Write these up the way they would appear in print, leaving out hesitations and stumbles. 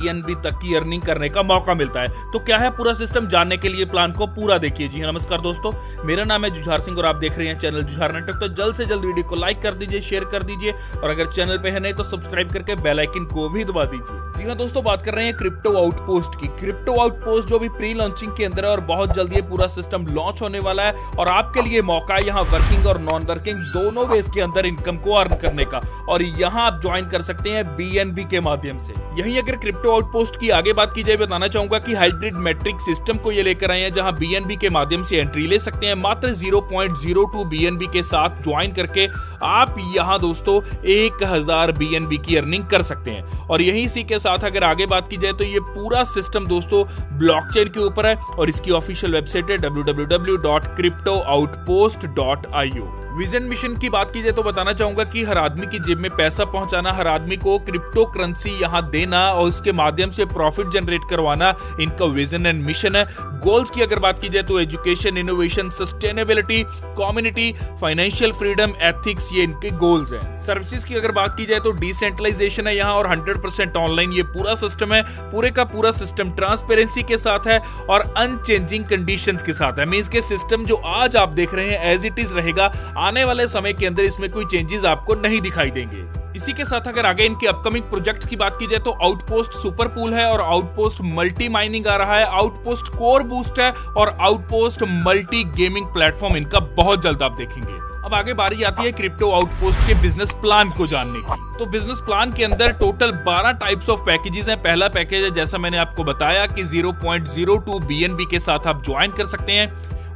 BNB तक की earning करने का मौका मिलता है। तो क्या है पूरा सिस्टम, जानने के लिए प्लान को पूरा देखिए। जी हाँ, नमस्कार दोस्तों, मेरा नाम है जुझार सिंह और आप देख रहे हैं चैनल जुझार नेटवर्क। तो जल्द से जल्द वीडियो को लाइक कर दीजिए, शेयर कर दीजिए और अगर चैनल पे है नहीं तो सब्सक्राइब करके बेल आइकन को भी दबा दीजिए। जी हाँ दोस्तों, बात कर रहे हैं क्रिप्टो आउटपोस्ट की। क्रिप्टो आउटपोस्ट जो भी प्री लॉन्चिंग के अंदर है और बहुत जल्दी ये पूरा सिस्टम लॉन्च होने वाला है और आपके लिए मौका है यहाँ वर्किंग और नॉन वर्किंग दोनों वेज के अंदर इनकम को अर्न करने का। और यहाँ आप ज्वाइन कर सकते हैं BNB के माध्यम से। यहीं अगर क्रिप्टो आउटपोस्ट की आगे बात की जाए, बताना चाहूंगा कि हाइब्रिड मैट्रिक सिस्टम को ये लेकर आए हैं जहां BNB के माध्यम से एंट्री ले सकते हैं। मात्र 0.02 BNB के साथ ज्वाइन करके आप यहां दोस्तों 1000 BNB की अर्निंग कर सकते हैं। और यहीं इसी के साथ अगर आगे बात की जाए तो ये पूरा सिस्टम दोस्तों ब्लॉकचेन के ऊपर है और इसकी ऑफिशियल वेबसाइट है www.cryptooutpost.io। विजन मिशन की बात की जाए तो बताना चाहूंगा कि हर आदमी की जेब में पैसा पहुंचाना, हर आदमी को क्रिप्टो करेंसी यहां देना और उसके माध्यम से प्रॉफिट जनरेट करवाना इनका विजन एंड मिशन है। गोल्स की अगर बात की जाए तो education, innovation, sustainability, community, financial freedom, ethics, ये इनके गोल्स हैं। सर्विसेज की अगर बात की जाए तो डिसेंट्रलाइजेशन है यहाँ और 100% ऑनलाइन ये पूरा सिस्टम है। पूरे का पूरा सिस्टम ट्रांसपेरेंसी के साथ है और अनचेंजिंग कंडीशंस के साथ है। मींस के सिस्टम जो आज आप देख रहे हैं एज इट इज रहेगा, आने वाले समय के अंदर इसमें कोई चेंजेस आपको नहीं दिखाई देंगे। इसी के साथ अगर आगे इनके अपकमिंग प्रोजेक्ट्स की बात की जाए तो आउटपोस्ट सुपर पूल है और आउटपोस्ट मल्टी माइनिंग आ रहा है, आउटपोस्ट कोर बूस्ट है और आउटपोस्ट मल्टी गेमिंग प्लेटफॉर्म इनका बहुत जल्द आप देखेंगे। अब आगे बारी आती है क्रिप्टो आउटपोस्ट के बिजनेस प्लान को जानने की। तो बिजनेस प्लान के अंदर टोटल 12 टाइप्स ऑफ पैकेजेस हैं। पहला पैकेज है जैसा मैंने आपको बताया कि 0.02 BNB के साथ आप ज्वाइन कर सकते हैं।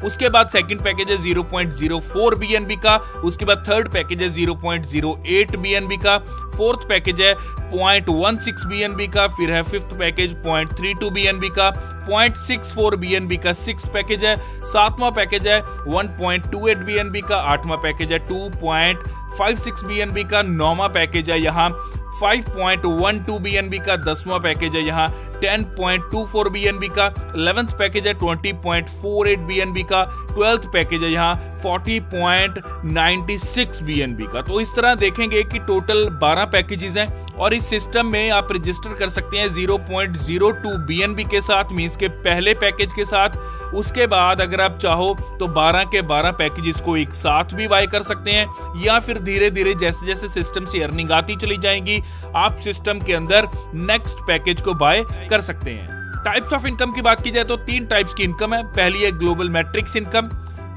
उसके बाद सेकंड पैकेज है 0.04 BNB का, उसके बाद थर्ड पैकेज है 0.08 BNB का, फोर्थ पैकेज है 0.16 BNB का, फिर है फिफ्थ पैकेज 0.32 BNB का, 0.64 BNB का सिक्स पैकेज है, सातवां पैकेज है 1.28 BNB का, आठवां पैकेज है 2.56 BNB का, नौवां पैकेज है यहाँ 5.12 BNB का, 10वां पैकेज है यहाँ 10.24 BNB का, 11th पैकेज है 20.48 BNB का, 12th पैकेज है यहाँ 40.96 BNB का। तो इस तरह देखेंगे कि टोटल 12 पैकेजेस हैं और इस सिस्टम में आप रजिस्टर कर सकते हैं 0.02 BNB के साथ, मींस के पहले पैकेज के साथ। उसके बाद अगर आप चाहो तो 12 के 12 पैकेजेस को एक साथ भी बाय कर सकते हैं या फिर धीरे धीरे जैसे जैसे सिस्टम से अर्निंग आती चली जाएंगी आप सिस्टम के अंदर नेक्स्ट पैकेज को बाय कर सकते हैं। टाइप्स ऑफ इनकम की बात की जाए तो 3 टाइप्स की इनकम है। पहली है ग्लोबल मैट्रिक्स इनकम,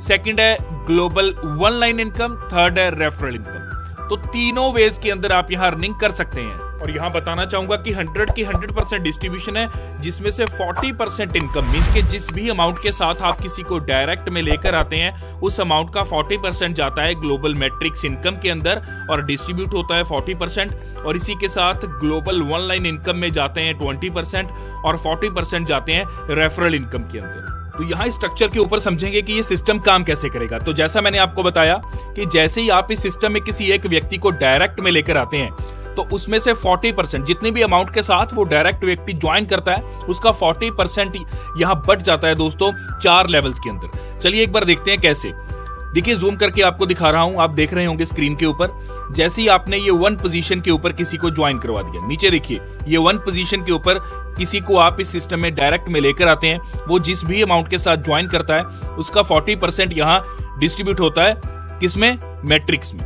सेकंड है global one line income, third है रेफरल इनकम। तो तीनों वेज के अंदर आप यहाँ अर्निंग कर सकते हैं। और यहाँ बताना चाहूंगा कि 100% डिस्ट्रीब्यूशन है, जिसमें से 40% इनकम मींस के जिस भी अमाउंट के साथ आप किसी को डायरेक्ट में लेकर आते हैं उस अमाउंट का 40% जाता है ग्लोबल मैट्रिक्स इनकम के अंदर और डिस्ट्रीब्यूट होता है 40%। और इसी के साथ ग्लोबल वन लाइन इनकम में जाते हैं 20% और 40% जाते हैं रेफरल इनकम के अंदर। तो यहाँ स्ट्रक्चर के ऊपर समझेंगे कि ये सिस्टम काम कैसे करेगा। तो जैसा मैंने आपको बताया कि जैसे ही आप इस सिस्टम में किसी एक व्यक्ति को डायरेक्ट में लेकर आते हैं तो उसमें से 40% जितनी भी अमाउंट के साथ वो डायरेक्ट व्यक्ति ज्वाइन करता है उसका 40% यहाँ बट जाता है दोस्तों 4 लेवल्स के अंदर। चलिए एक बार देखते हैं कैसे। देखिए जूम करके आपको दिखा रहा हूं, आप देख रहे होंगे स्क्रीन के ऊपर। जैसे ही आपने ये 1 पोजीशन के ऊपर किसी को ज्वाइन करवा दिया, नीचे देखिए ये 1 पोजीशन के ऊपर किसी को आप इस सिस्टम में डायरेक्ट में लेकर आते हैं, वो जिस भी अमाउंट के साथ ज्वाइन करता है उसका 40% यहाँ डिस्ट्रीब्यूट होता है किसमें, मैट्रिक्स में।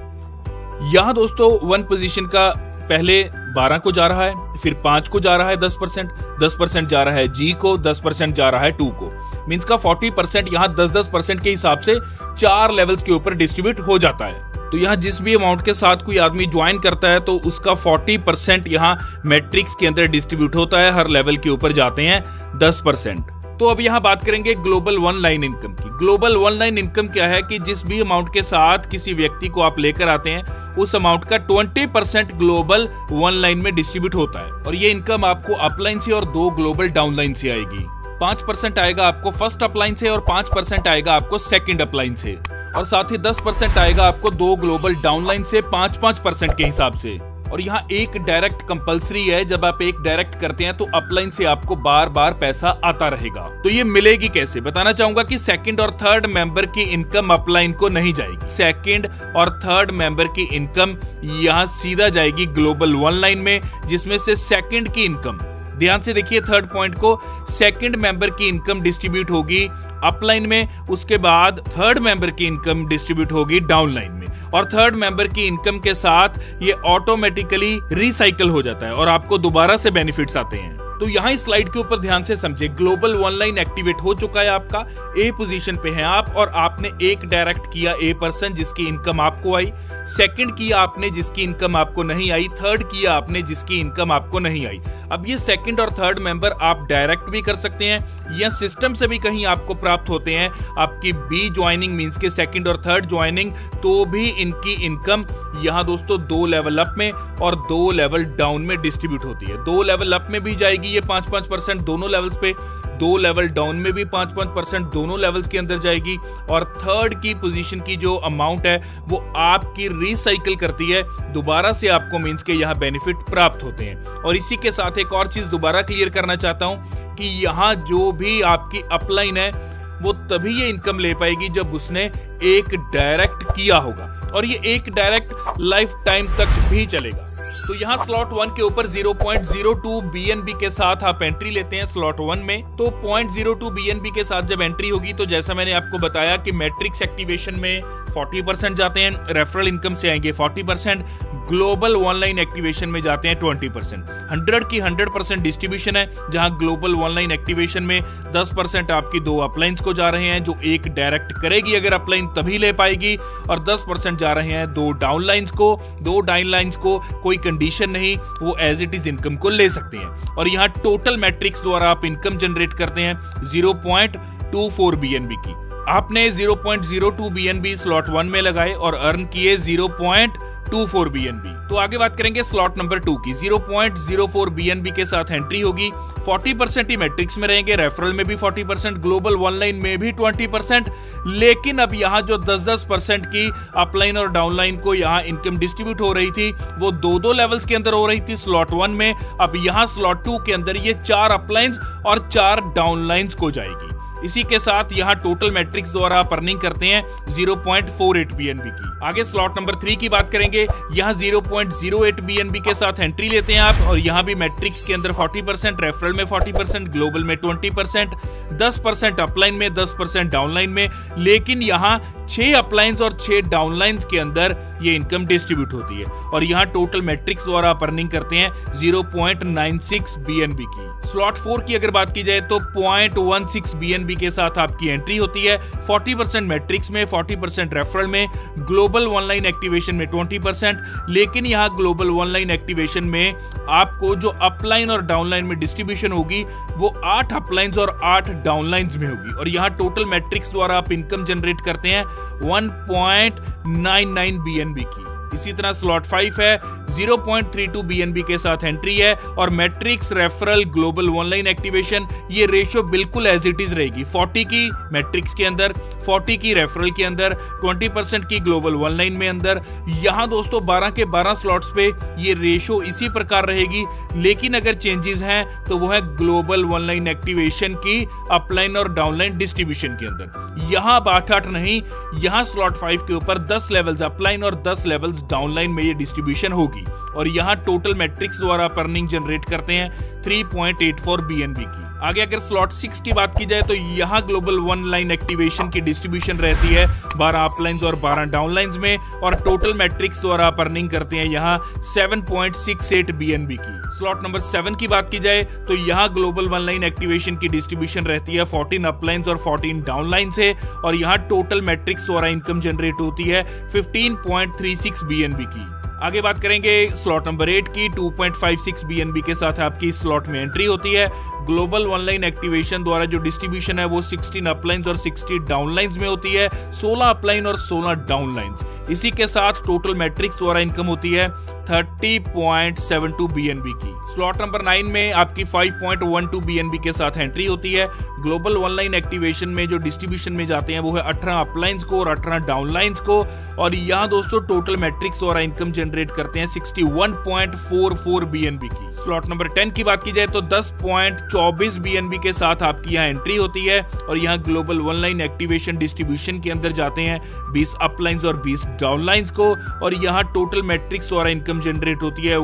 यहाँ दोस्तों 1 पोजीशन का पहले 12 को जा रहा है, फिर 5 को जा रहा है 10% जा रहा है G को, 10% जा रहा है 2 को। मींस का 40% यहाँ 10% के हिसाब से 4 लेवल्स के ऊपर डिस्ट्रीब्यूट हो जाता है। तो यहाँ जिस भी अमाउंट के साथ कोई आदमी ज्वाइन करता है तो उसका 40% यहाँ मैट्रिक्स के अंदर डिस्ट्रीब्यूट होता है, हर लेवल के ऊपर जाते हैं 10%। तो अब यहाँ बात करेंगे ग्लोबल वन लाइन इनकम की। ग्लोबल वन लाइन इनकम क्या है कि जिस भी अमाउंट के साथ किसी व्यक्ति को आप लेकर आते हैं उस अमाउंट का 20% ग्लोबल वन लाइन में डिस्ट्रीब्यूट होता है और ये इनकम आपको अपलाइन से और 2 ग्लोबल डाउनलाइन से आएगी। 5% आएगा आपको फर्स्ट अपलाइन से और 5% आएगा आपको सेकंड अपलाइन से और साथ ही 10% आएगा आपको 2 ग्लोबल डाउनलाइन से 5% के हिसाब से। और यहाँ एक डायरेक्ट कंपलसरी है, जब आप एक डायरेक्ट करते हैं तो अपलाइन से आपको बार बार पैसा आता रहेगा। तो ये मिलेगी कैसे, बताना चाहूंगा कि सेकंड और थर्ड मेंबर की इनकम अपलाइन को नहीं जाएगी। सेकंड और थर्ड मेंबर की इनकम यहाँ सीधा जाएगी ग्लोबल वन लाइन में, जिसमें से सेकंड की इनकम ध्यान से देखिए थर्ड पॉइंट को, सेकंड मेंबर की इनकम डिस्ट्रीब्यूट होगी अपलाइन में, उसके बाद थर्ड मेंबर की इनकम डिस्ट्रीब्यूट होगी डाउनलाइन में, और थर्ड मेंबर की इनकम के साथ ये ऑटोमेटिकली रिसाइकल हो जाता है और आपको दोबारा से बेनिफिट्स आते हैं। तो यहाँ इस स्लाइड के ऊपर ध्यान से समझे, ग्लोबल ऑनलाइन एक्टिवेट हो चुका है आपका, ए पोजीशन पे है आप, और आपने एक डायरेक्ट किया ए पर्सन जिसकी इनकम आपको आई, सेकंड किया आपने जिसकी इनकम आपको नहीं आई, थर्ड किया आपने जिसकी इनकम आपको नहीं आई। अब ये सेकंड और थर्ड मेंबर आप डायरेक्ट भी कर सकते हैं या सिस्टम से भी कहीं आपको प्राप्त होते हैं, आपकी बी ज्वाइनिंग मींस के सेकंड और थर्ड ज्वाइनिंग, तो भी इनकी इनकम यहाँ दोस्तों 2 लेवल अप में और 2 लेवल डाउन में डिस्ट्रीब्यूट होती है। 2 लेवल अप में भी जाएगी ये 5-5% दोनों लेवल्स पे, 2 लेवल डाउन में भी 5-5% दोनों लेवल्स के अंदर जाएगी, और थर्ड की पोजीशन की जो अमाउंट है वो आपकी रिसाइकिल करती है, दोबारा से आपको मींस के यहाँ बेनिफिट प्राप्त होते हैं। और इसी के साथ एक और चीज दोबारा क्लियर करना चाहता हूं कि यहाँ जो भी आपकी अपलाइन है वो तभी ये इनकम ले पाएगी जब उसने एक डायरेक्ट किया होगा, और ये एक डायरेक्ट लाइफ टाइम तक भी चलेगा। तो यहाँ स्लॉट 1 के ऊपर 0.02 BNB के साथ आप एंट्री लेते हैं स्लॉट 1 में। तो 0.02 BNB के साथ जब एंट्री होगी तो जैसा मैंने आपको बताया कि मैट्रिक्स एक्टिवेशन में 40% जाते हैं, रेफरल इनकम से आएंगे 40%, ग्लोबल ऑनलाइन एक्टिवेशन में जाते हैं 20%। 100 की 100% डिस्ट्रीब्यूशन है, जहां ग्लोबल ऑनलाइन एक्टिवेशन में 10% आपकी 2 अपलाइंस को जा रहे हैं जो एक डायरेक्ट करेगी अगर अपलाइन तभी ले पाएगी, और 10% जा रहे हैं 2 डाउनलाइंस को। 2 डाउनलाइंस को कोई कंडीशन नहीं, वो एज इट इज इनकम को ले सकते हैं। और यहाँ टोटल मैट्रिक्स द्वारा आप इनकम जनरेट करते हैं 0.24 BNB की। आपने 0.02 BNB स्लॉट 1 में लगाए और अर्न किए 0.24 BNB। तो आगे बात करेंगे स्लॉट नंबर 2 की। 0.04 BNB के साथ एंट्री होगी, 40% ही मैट्रिक्स में रहेंगे, रेफरल में भी 40%, ग्लोबल ऑनलाइन में भी 20%। लेकिन अब यहाँ जो 10-10% की अपलाइन और डाउनलाइन को यहाँ इनकम डिस्ट्रीब्यूट हो रही थी वो 2-2 लेवल्स के अंदर हो रही थी स्लॉट 1 में। अब यहाँ स्लॉट 2 के अंदर ये 4 अपलाइंस और 4 डाउनलाइंस को जाएगी। इसी के साथ यहाँ टोटल मैट्रिक्स द्वारा आप अर्निंग करते हैं 0.48 BNB की। आगे स्लॉट नंबर 3 की बात करेंगे। यहाँ 0.08 BNB के साथ एंट्री लेते हैं आप, और यहाँ भी मैट्रिक्स के अंदर 40%, रेफरल में 40%, ग्लोबल में 20%, 10% अपलाइन में, 10% डाउनलाइन में। लेकिन यहाँ 6 अपलाइंस और 6 डाउनलाइंस के अंदर ये इनकम डिस्ट्रीब्यूट होती है, और यहाँ टोटल मैट्रिक्स द्वारा आप अर्निंग करते हैं 0.96 BNB की। स्लॉट 4 की अगर बात की जाए तो 0.16 BNB के साथ आपकी एंट्री होती है, 40% मैट्रिक्स में, 40% रेफरल में, ग्लोबल ऑनलाइन एक्टिवेशन में 20%। लेकिन यहाँ ग्लोबल ऑनलाइन एक्टिवेशन में आपको जो अपलाइन और डाउनलाइन में डिस्ट्रीब्यूशन होगी वो 8 अपलाइंस और 8 डाउनलाइंस में होगी, और यहाँ टोटल मैट्रिक्स द्वारा आप इनकम जनरेट करते हैं 1.99 BNB की। इसी तरह स्लॉट 5 है, 0.32 BNB के साथ एंट्री है, और matrix, referral, global online activation ये रेशियो बिल्कुल एज इट इज रहेगी। 40 की मैट्रिक्स के अंदर, 40 की रेफरल के अंदर, 20% की ग्लोबल ऑनलाइन में अंदर। यहाँ दोस्तों 12 के 12 स्लॉट्स पे ये रेशियो इसी प्रकार रहेगी, लेकिन अगर चेंजेस हैं तो वो है ग्लोबल ऑनलाइन एक्टिवेशन की अपलाइन और डाउनलाइन डिस्ट्रीब्यूशन के अंदर। यहाँ 8-8 नहीं, यहाँ स्लॉट 5 के ऊपर 10 लेवल्स अपलाइन और 10 लेवल्स डाउनलाइन में ये डिस्ट्रीब्यूशन होगी, और यहाँ टोटल मैट्रिक्स द्वारा अर्निंग जनरेट करते हैं 3.84 BNB की। आगे अगर स्लॉट 6 की बात की जाए तो यहाँ ग्लोबल ऑनलाइन एक्टिवेशन की डिस्ट्रीब्यूशन रहती है 12 अपलाइंस और 12 डाउनलाइंस में, और टोटल मैट्रिक्स द्वारा आप अर्निंग करते हैं यहाँ 7.68 BNB की। स्लॉट नंबर 7 की बात की जाए तो यहाँ ग्लोबल ऑनलाइन एक्टिवेशन की डिस्ट्रीब्यूशन रहती है 14 अपलाइंस और 14 डाउनलाइन से, और यहाँ टोटल मैट्रिक्स द्वारा इनकम जनरेट होती है 15.36 BNB की। आगे बात करेंगे स्लॉट नंबर 8 की। 2.56 BNB के साथ आपकी स्लॉट में एंट्री होती है। ग्लोबल ऑनलाइन एक्टिवेशन द्वारा जो डिस्ट्रीब्यूशन है वो 16 अपलाइंस और 60 डाउनलाइंस में होती है, 16 अपलाइन और 16 डाउनलाइंस। इसी के साथ टोटल मैट्रिक्स द्वारा इनकम होती है 30.72 BNB की। स्लॉट नंबर 9 में आपकी 5.12 BNB के साथ एंट्री होती है। ग्लोबल ऑनलाइन एक्टिवेशन में जो डिस्ट्रीब्यूशन में जाते हैं वो है 18 अपलाइंस को और 18 डाउनलाइंस को, और यहाँ दोस्तों टोटल मैट्रिक्स द्वारा इनकम जनरेट करते हैं 61.44 BNB की। स्लॉट नंबर 10 की बात की जाए तो 10.24 BNB के साथ आपकी यहाँ एंट्री होती है, और यहाँ ग्लोबल ऑनलाइन एक्टिवेशन डिस्ट्रीब्यूशन के अंदर जाते हैं 20 अपलाइंस और 20 डाउनलाइंस को, और यहाँ टोटल मैट्रिक्स द्वारा इनकम जनरेट होती है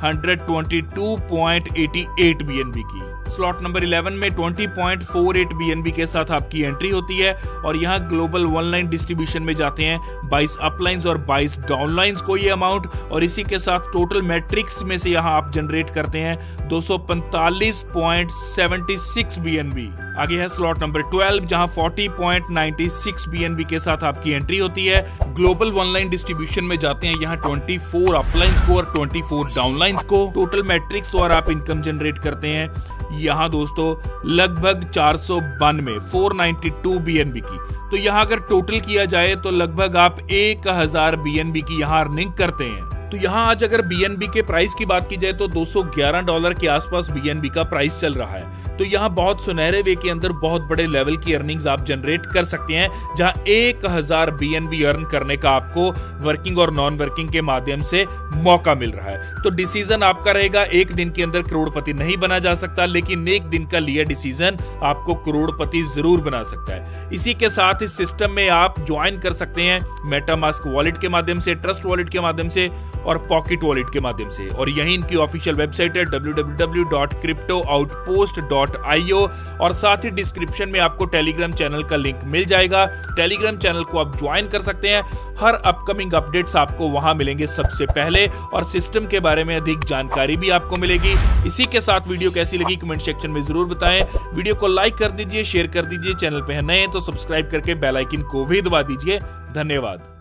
122.88 BNB की। स्लॉट नंबर 11 में 20.48 BNB के साथ आपकी एंट्री होती है और यहाँ ग्लोबल ऑनलाइन डिस्ट्रीब्यूशन में जाते हैं 22 अपलाइंस और 22 डाउनलाइंस को ये अमाउंट, और इसी के साथ टोटल मैट्रिक्स में से यहाँ आप जनरेट करते हैं 245.76 BNB। आगे है स्लॉट नंबर 12 जहां 40.96 BNB के साथ आपकी एंट्री होती है। ग्लोबल ऑनलाइन डिस्ट्रीब्यूशन में जाते हैं यहाँ 24 अपलाइंस को और 24 डाउनलाइंस को। टोटल मैट्रिक्स द्वारा आप इनकम जनरेट करते हैं यहाँ दोस्तों लगभग 492 BNB की। तो यहाँ अगर टोटल किया जाए तो लगभग आप 1000 BNB की यहाँ अर्निंग करते हैं। तो यहाँ आज अगर BNB के प्राइस की बात की जाए तो $211 के आसपास BNB का प्राइस चल रहा है। तो यहाँ बहुत सुनहरे वे के अंदर बहुत बड़े लेवल की अर्निंग्स आप जनरेट कर सकते हैं, जहाँ 1000 BNB अर्न करने का आपको वर्किंग और नॉन वर्किंग के माध्यम से मौका मिल रहा है। तो डिसीजन आपका रहेगा, एक दिन के अंदर करोड़पति नहीं बना जा सकता, लेकिन एक दिन का लिया डिसीजन आपको करोड़पति जरूर बना सकता है। इसी के साथ इस सिस्टम में आप ज्वाइन कर सकते हैं मेटामास्क वॉलेट के माध्यम से, ट्रस्ट वॉलेट के माध्यम से और पॉकेट वॉलेट के माध्यम से। और यही इनकी ऑफिशियल वेबसाइट है www.cryptooutpost.io। और साथ ही डिस्क्रिप्शन में आपको टेलीग्राम चैनल का लिंक मिल जाएगा। टेलीग्राम चैनल को आप ज्वाइन कर सकते हैं, हर अपकमिंग अपडेट्स आपको वहां मिलेंगे सबसे पहले, और सिस्टम के बारे में अधिक जानकारी भी आपको मिलेगी। इसी के साथ वीडियो कैसी लगी कमेंट सेक्शन में जरूर बताएं। वीडियो को लाइक कर दीजिए, शेयर कर दीजिए, चैनल पे है नए तो सब्सक्राइब करके बेल आइकन को भी दबा दीजिए। धन्यवाद।